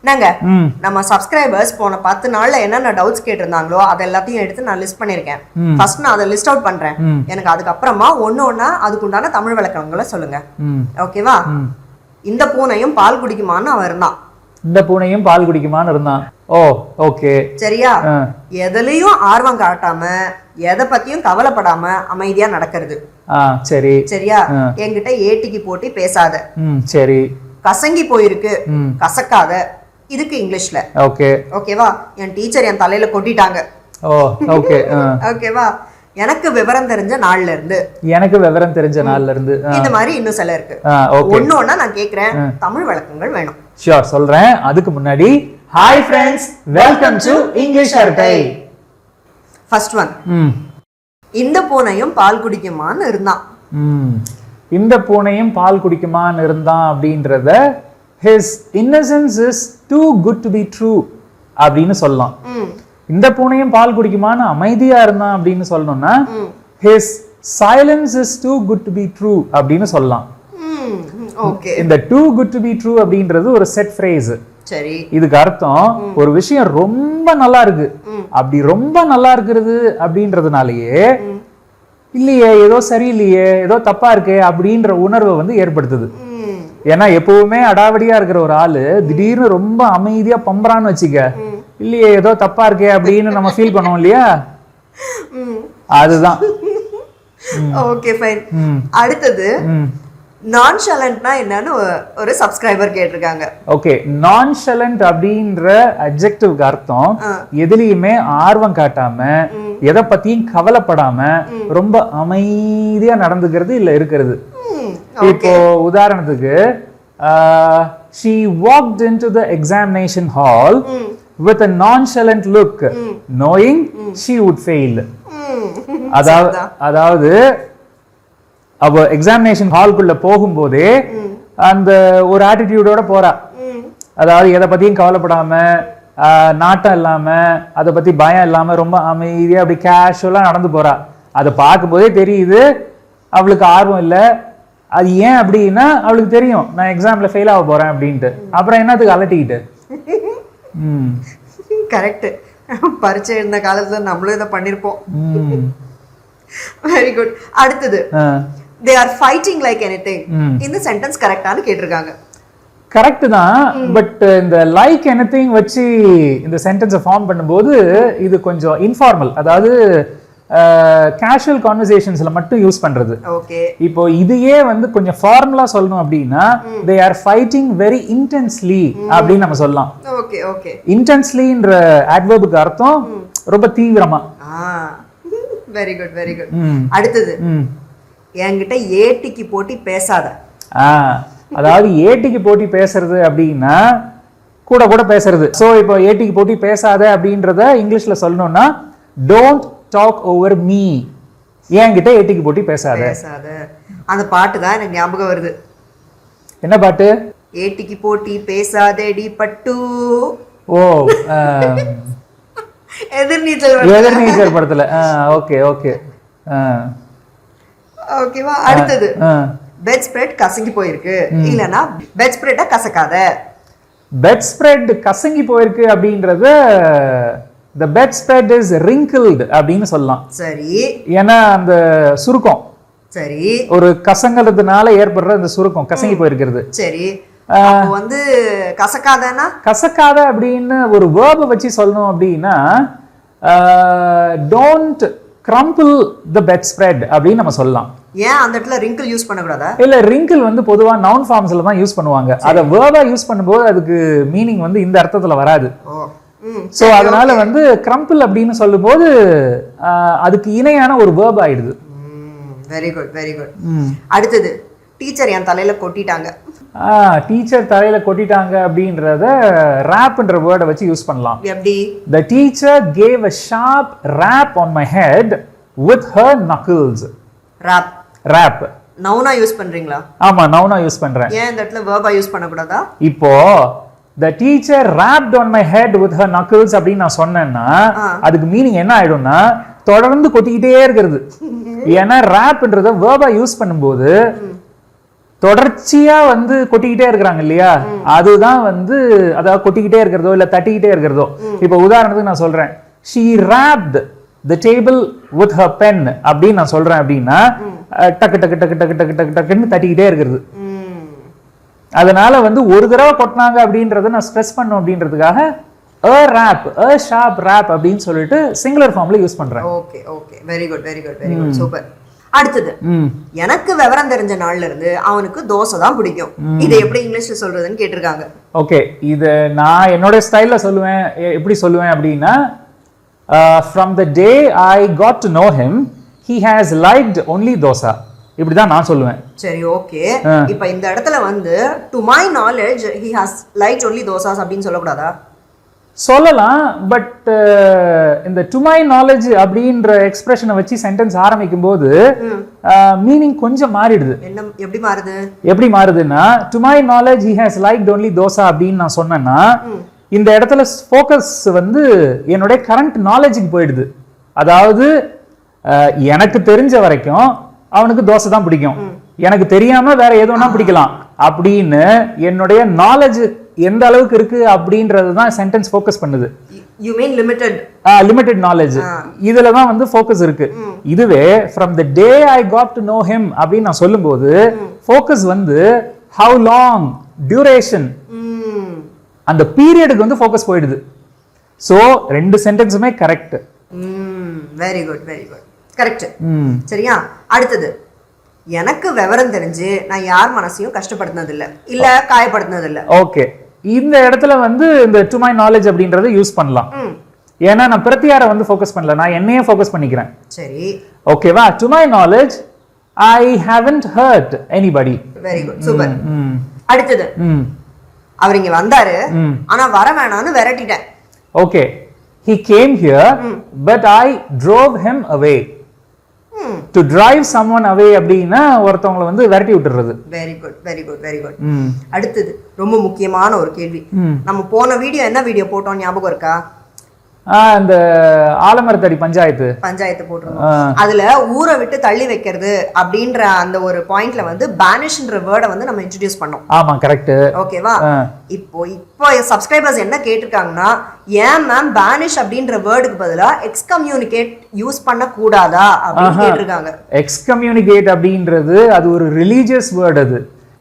நாங்க நம்ம சப்ஸ்கிரைபர்ஸ் போன 10 நாள்ல என்னென்ன டவுட்ஸ் கேட்டிருந்தாங்களோ அது எல்லாத்தையும் எடுத்து நான் லிஸ்ட் பண்ணிருக்கேன். ஃபர்ஸ்ட் நான் அதை லிஸ்ட் அவுட் பண்றேன். எனக்கு அதுக்கப்புறமா ஒண்ணா அதுக்குண்டான தமிழ் விளக்கங்களை சொல்லுங்க. ஓகேவா? இந்த பூனையும் பால் குடிக்குமான்னு அவன் இருந்தான். இந்த பூனையும் பால் குடிக்குமான்னு இருந்தான். ஓ ஓகே, சரியா? எதுலயும் ஆர்வம் காட்டாம எதை பத்தியும் கவலைப்படாம அமைதியா நடக்கிறது. சரி சரியா? என்கிட்ட ஏட்டிக்கு போட்டி பேசாத. சரி. கசங்கி போயிருக்கு, கசக்காத. இதுக்கு இங்கிலீஷ்ல ஓகே. ஓகேவா? என் டீச்சர் என் தலையில கொட்டிட்டாங்க. ஓ ஓகே. ஓகேவா? எனக்கு விவரம் தெரிஞ்ச நாள்ல இருந்து. எனக்கு விவரம் தெரிஞ்ச நாள்ல இருந்து. இந்த மாதிரி இன்னும் சில இருக்கு. ஒண்ணு நான் கேக்குறேன், தமிழ் விளக்கங்கள் வேணும். ஷூர், சொல்றேன். அதுக்கு முன்னாடி hi friends, welcome to English அரட்டை. ஃபர்ஸ்ட் ஒன், இந்த பூனையும் பால் குடிக்குமான்னு இருந்தான். இந்த பூனையும் பால் குடிக்குமான்னு இருந்தான் அப்படின்றத his innocence is too good to be true அப்படின்னு சொல்லலாம். இந்த பூனையும் பால் குடிக்குமான்னு அமைதியா இருந்தான் அப்படின்னு சொல்லணும்னா his silence is too good to be true அப்படின்னு சொல்லலாம். இந்த too good to be true அப்படின்றது ஒரு செட் ஃப்ரேஸ். சரி, இதுக்கு அர்த்தம் ஒரு விஷயம் ரொம்ப நல்லா இருக்கு, அப்படி ரொம்ப நல்லா இருக்கிறது அப்படின்றதுனாலயே இல்லையே ஏதோ சரியில்லையே ஏதோ தப்பா இருக்கே அப்படின்ற உணர்வை வந்து ஏற்படுத்துது. ஏன்னா எப்பவுமே அடாவடியா இருக்கிற ஒரு ஆளு திடீர்னு ரொம்ப அமைதியா பம்பரான்னு வச்சுக்க, இல்லையே ஏதோ தப்பா இருக்கே அப்படின்னு நம்ம ஃபீல் பண்ணுவோம் இல்லையா? அதுதான். Okay fine. அடுத்தது நான்ஷலன்ட்னா என்னன்னு ஒரு சப்ஸ்கிரைபர் கேட்டிருக்காங்க. ஓகே, நான்ஷலன்ட் அப்படின்ற அட்ஜெக்டிவ்க்கு அர்த்தம் எதுலயுமே ஆர்வம் காட்டாம எதை பத்தியும் கவலைப்படாம ரொம்ப அமைதியா நடந்துக்கிறது இல்ல இருக்கிறது. இப்போ உதாரணத்துக்கு she walked into the examination hall with a nonchalant look knowing she would fail. அதாவது அவ எக்ஸாமினேஷன் ஹால்குள்ள போகும்போதே அந்த ஒரு ஆட்டிடியூடோட போறா. அதாவது எதை பத்தியும் கவலைப்படாம நாட்டம் இல்லாம அதை பத்தி பயம் இல்லாம ரொம்ப அமைதியா அப்படி கேஷுவலா நடந்து போறா. அதை பார்க்கும்போதே தெரியுது அவளுக்கு ஆர்வம் இல்லை. அது ஏன் அப்படின்னா அவளுக்கு தெரியும் நான் எக்ஸாம்ல ஃபெயில் ஆக போறேன் அப்படின்ட்டு. அப்புறம் என்னத்துக்கு அலட்டிக்கிட்டு? கரெக்ட். பரீட்சை இருந்த காலத்துல நம்மளும் இதை பண்ணிருப்போம். Very good. அடுத்தது they are fighting like anything. இந்த சென்டென்ஸ் கரெக்ட்டானு கேட்டிருக்காங்க. கரெக்ட் தான். பட் இந்த லைக் எனிதிங் வச்சு இந்த சென்டென்ஸை ஃபார்ம் பண்ணும்போது இது கொஞ்சம் இன்ஃபார்மல், அதாவது கேஷுவல் கான்வர்சேஷன்ஸ்ல மட்டும் யூஸ் பண்றது. ஓகே, இப்போ இதையே வந்து கொஞ்சம் ஃபார்முலா சொல்லணும் அப்படின்னா they are fighting very intensely அப்படின்னு நம்ம சொல்லலாம். Okay okay. இன்டென்ஸ்லின்ற அட்வர்புக்கு அர்த்தம் ரொம்ப தீவிரமா. Very good very good. அடுத்தது என்கிட்ட ஏட்டிக்கு போட்டி பேசாத. அதாவது ஏட்டிக்கு போட்டி பேசுறது அப்படின்னா கூட கூட பேசுறது. சோ இப்போ ஏட்டிக்கு போட்டி பேசாத அப்படின்றத இங்கிலீஷ்ல சொல்லணும்னா டோன்ட் டாக் ஓவர் மீ. என்கிட்ட ஏட்டிக்கு போட்டி பேசாத. அந்த பாட்டு தான் எனக்கு ஞாபகம் வருது. என்ன பாட்டு? ஏட்டிக்கு போட்டி பேசாதேடி பட்டு. ஓ, எதிர்நீச்சல் படத்துல. ஓகே ஓகே ஓகேவா. அடுத்தது பெட் ஸ்ப்ரெட் கசங்கி போயிருக்கு, இல்லனா பெட் ஸ்ப்ரெட்ட கசக்காத. பெட் ஸ்ப்ரெட் கசங்கி போயிருக்கு அப்படின்றது the bedspread is wrinkled அப்படின்னு சொல்லலாம். சரி, ஏன்னா அந்த சுருக்கம், சரி, ஒரு கசங்கிறதுனால ஏற்படுற அந்த சுருக்கம் கசங்கி போயிருக்கிறது. சரி, அப்போ வந்து கசக்காதனா கசக்காத அப்படின்னு ஒரு வேர்பை வச்சு சொல்லணும் அப்படின்னா don't crumple the bedspread அப்படின்னு நம்ம சொல்லலாம். ஏன் அந்த இடத்துல wrinkle யூஸ் பண்ண கூடாதா? இல்ல, wrinkle வந்து பொதுவா நவுன் ஃபார்ம்ஸ்ல தான் யூஸ் பண்ணுவாங்க. அத வேர்பா யூஸ் பண்ணும்போது அதுக்கு மீனிங் வந்து இந்த அர்த்தத்துல வராது. சோ அதனால வந்து crumple அப்படின்னு சொல்லும்போது அதுக்கு இணையான ஒரு வேர்ப் ஆயிடுது. Very good very good. அடுத்தது டீச்சர் என் தலையில கொட்டிட்டாங்க. டீச்சர் தலையில கொட்டிட்டாங்க அப்படின்றத ராப்ன்ற வேர்டை வச்சு யூஸ் பண்ணலாம். எப்படி? The teacher gave a sharp rap on my head with her knuckles. rap நவுனா யூஸ் பண்றீங்களா? ஆமா, நவுனா யூஸ் பண்றேன். ஏன் இந்த இடத்துல வெர்பா யூஸ் பண்ண கூடாதா? இப்போ the teacher rapped on my head with her knuckles அப்படின்னு நான் சொன்னேன்னா அதுக்கு மீனிங் என்ன ஆயிடும்னா தொடர்ந்து கொட்டிக்கிட்டே இருக்கிறது. ஏன்னா ராப்ன்றத வேர்பா யூஸ் பண்ணும்போது தொடர்ச்சியா வந்து கொட்டிக்கிட்டே இருக்கிறாங்க இல்லையா, அதுதான் வந்து அதாவது கொட்டிக்கிட்டே இருக்கிறதோ இல்ல தட்டிக்கிட்டே இருக்கிறதோ. இப்ப உதாரணத்துக்கு நான் சொல்றேன், she wrapped the table with her pen அப்படின்னு நான் சொல்றேன் அப்படின்னா டக்கு டக்கு டக்கு டக்கு டக்கு டக்கு டக்குன்னு தட்டிக்கிட்டே இருக்கிறது. அதனால வந்து ஒரு தடவை கொட்டினாங்க அப்படின்றத நான் ஸ்ட்ரெஸ் பண்ணும் அப்படின்றதுக்காக a rap, a sharp rap அப்படின்னு சொல்லிட்டு சிங்குலர் ஃபார்ம்ல யூஸ் பண்றேன். Okay okay, very good very good very good, super. அடுத்தது, எனக்கு விவரம் தெரிஞ்ச நாள்ல இருந்து அவனுக்கு தோசை தான் பிடிக்கும். இதை எப்படி இங்கிலீஷ்ல சொல்றதுன்னு கேட்டிருக்காங்க. ஓகே, இத நான் என்னோட ஸ்டைல்ல சொல்லுவேன். எப்படி சொல்லுவேன் அப்படின்னா, from the day I got to know him, he has liked only dosa. இப்படிதான் நான் சொல்லுவேன். சரி, ஓகே. இப்போ இந்த இடத்துல வந்து to my knowledge he has liked only dosas அப்படின்னு சொல்லக்கூடாதா? சொல்லலாம், பட் இந்த டு மை நாலேஜ் அப்படின்ற எக்ஸ்பிரஷனை வச்சு சென்டென்ஸ் ஆரம்பிக்கும் போது மீனிங் கொஞ்சம் மாறிடுது. என்ன, எப்படி மாறுது? எப்படி மாறுதுன்னா, to my knowledge he has liked only dosa அப்படின்னு நான் சொன்னேன்னா இந்த இடத்துல ஃபோக்கஸ் வந்து என்னுடைய கரண்ட் நாலேஜுக்கு போயிடுது. அதாவது எனக்கு தெரிஞ்ச வரைக்கும் அவனுக்கு தோசை தான் பிடிக்கும், எனக்கு தெரியாம வேற எதுனா பிடிக்கலாம் அப்படின்னு என்னுடைய நாலேஜ் எந்த அளவுக்கு இருக்கு அப்படின்றது தான் சென்டென்ஸ் ஃபோக்கஸ் பண்ணுது. You mean limited? Limited knowledge, இதுல தான் வந்து ஃபோக்கஸ் இருக்கு. இதுவே from the day I got to know him அப்படின்னு நான் சொல்லும்போது ஃபோக்கஸ் வந்து how long, duration, அந்த பீரியடுக்கு வந்து ஃபோக்கஸ் போயிடுது. சோ ரெண்டு சென்டென்ஸுமே correct. Very good very good, correct. சரியா? அடுத்தது, எனக்கு விவரம் தெரிஞ்சு நான் யார் மனசையும் கஷ்டப்படுத்தினது இல்ல இல்ல காயப்படுத்தினது இல்ல. ஓகே, இந்த இடத்துல வந்து இந்த டு மை நாலேஜ் அப்படின்றத யூஸ் பண்ணலாம். ஏன்னா நான் பிரத்தியாரை வந்து ஃபோக்கஸ் பண்ணல, நான் என்னையே ஃபோக்கஸ் பண்ணிக்கிறேன். சரி, ஓகேவா? To my knowledge I haven't heard anybody. Very good, super. அடுத்தது, அவர் இங்க வந்தாரு ஆனா வர வேணாம்னு விரட்டிட்டேன். Okay, he came here but I drove him away. to drive someone away அப்படினா ஒருத்தவங்களை வந்து விரட்டி விட்டுறது. Very good very good very good. அடுத்தது ரொம்ப முக்கியமான ஒரு கேள்வி. நம்ம போன வீடியோ என்ன வீடியோ போட்டோம் ஞாபகம் இருக்கா? அந்த ஆலமரத்தடி பஞ்சாயத்து போட்டிருந்தோம். அதுல ஊரை விட்டு தள்ளி வைக்கிறது அப்படின்ற அந்த ஒரு பாயிண்ட்ல வந்து பேனிஷ்ன்ற வேர்டை வந்து நம்ம இன்ட்ரோடியூஸ் பண்ணோம். ஆமா, கரெக்ட். ஓகேவா? இப்போ சப்ஸ்கிரைபர்ஸ் என்ன கேட்டிருக்காங்கன்னா, ஏன் மேம் பேனிஷ் அப்படின்ற வேர்டுக்கு பதிலா எக்ஸ்கம்யூனிகேட் யூஸ் பண்ண கூடாதா அப்படின்னு கேட்டிருக்காங்க. எக்ஸ்கம்யூனிகேட் அப்படின்றது அது ஒரு ரிலீஜியஸ் வேர்ட். அது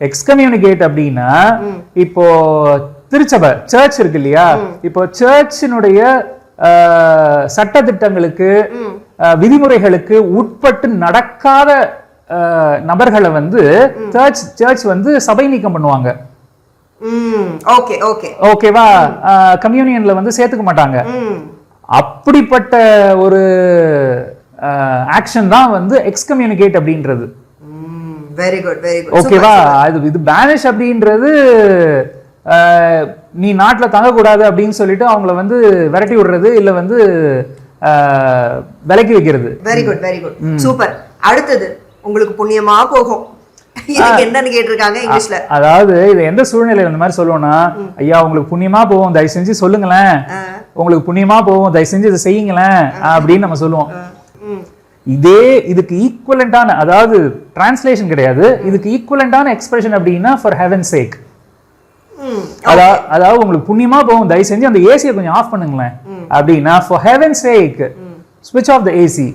எக்ஸ்கம்யூனிகேட் அப்படின்னா, இப்போ திருச்சபை சர்ச் இருக்கு இல்லையா, இப்போ சர்ச்சினுடைய சட்ட திட்டங்களுக்கு விதிமுறைகளுக்கு உட்பட்டு நடக்காத நபர்களை வந்து சர்ச் வந்து சபை நீக்கம் பண்ணுவாங்க. ஓகே ஓகே, ஓகேவா? கம்யூனியன்ல வந்து சேர்த்துக்க மாட்டாங்க. அப்படிப்பட்ட ஒரு ஆக்ஷன் தான் வந்து எக்ஸ்கம்யூனிகேட் அப்படின்றது. வெரி குட் வெரி குட், ஓகேவா? இது பேனிஷ் அப்படின்றது நீ நாட்டுல தங்கக்கூடாது அப்படின்னு சொல்லிட்டு அவங்கள வந்து விரட்டி விடுறது இல்ல வந்து விலக்கி வைக்கிறது. Very good very good, super. அடுத்தது, உங்களுக்கு புண்ணியமா போகும். இதுக்கு என்னன்னு கேட்டிருக்காங்க இங்கிலீஷ்ல. அதாவது இது எந்த சூழ்நிலையில இந்த மாதிரி சொல்லுவோம்னா, ஐயா உங்களுக்கு புண்ணியமா போகும், தயவு செஞ்சு சொல்லுங்களேன், உங்களுக்கு புண்ணியமா போகும், தயவு செஞ்சு இதை செய்யுங்களேன் அப்படின்னு நம்ம சொல்லுவோம். இதுக்கு ஈக்குவலண்டான, அதாவது டிரான்ஸ்லேஷன் கிடையாது, இதுக்கு ஈக்குவலண்டான எக்ஸ்பிரஷன் அப்படின்னா ஃபார் ஹெவன்ஸ் சேக். அதாவது உங்களுக்கு புண்ணியமா போகும், தயவு செஞ்சு அந்த ஏசியை கொஞ்சம் ஆஃப் பண்ணுங்களேன் அப்படின்னா ஃபார் ஹெவன்ஸ் சேக் ஸ்விட்ச் off the AC.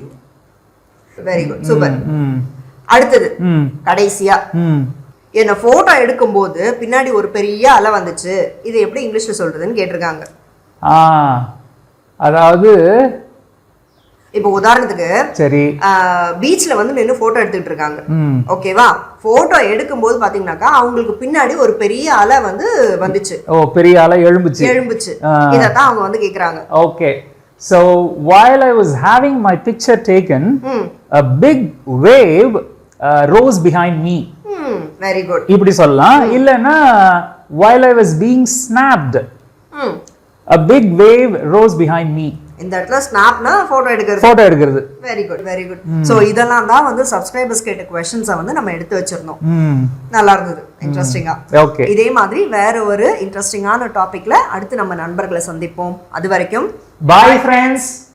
Very good, super. அடுத்தது, கடைசியா, என்ன போட்டோ எடுக்கும்போது பின்னாடி ஒரு பெரிய அலை வந்துச்சு, இது எப்படி இங்கிலீஷ்ல சொல்றதுன்னு கேட்டிருக்காங்க. அதாவது இப்போ உதாரணத்துக்கு, சரி, பீச்ல வந்து நின்று போட்டோ எடுத்துட்டு இருக்காங்க. ஓகேவா? போட்டோ எடுக்கும்போது பாத்தீங்கன்னாக்கா அவங்களுக்கு பின்னாடி ஒரு பெரிய அலை வந்து வந்துச்சு. பெரிய அலை எழும்புச்சு. இதத்தான் அவங்க வந்து கேக்குறாங்க. Okay, so while I was having my picture taken, a big wave rose behind me. Very good. இப்படி சொல்லலாம். இல்லனா while I was being snapped, a big wave rose behind me. இந்த இடத்துல ஸ்னாப்னா போட்டோ எடுக்கிறது. Very good very good. So இதெல்லாம் தான் வந்து subscribers கேட்ட क्वेश्चंस வந்து நம்ம எடுத்து வச்சிருந்தோம். நல்லா இருந்தது, இன்ட்ரஸ்டிங்கா. ஓகே, இதே மாதிரி வேற ஒரு இன்ட்ரஸ்டிங்கான டாபிக்ல அடுத்து நம்ம நண்பர்களை சந்திப்போம். அது வரைக்கும் பை ஃப்ரெண்ட்ஸ்.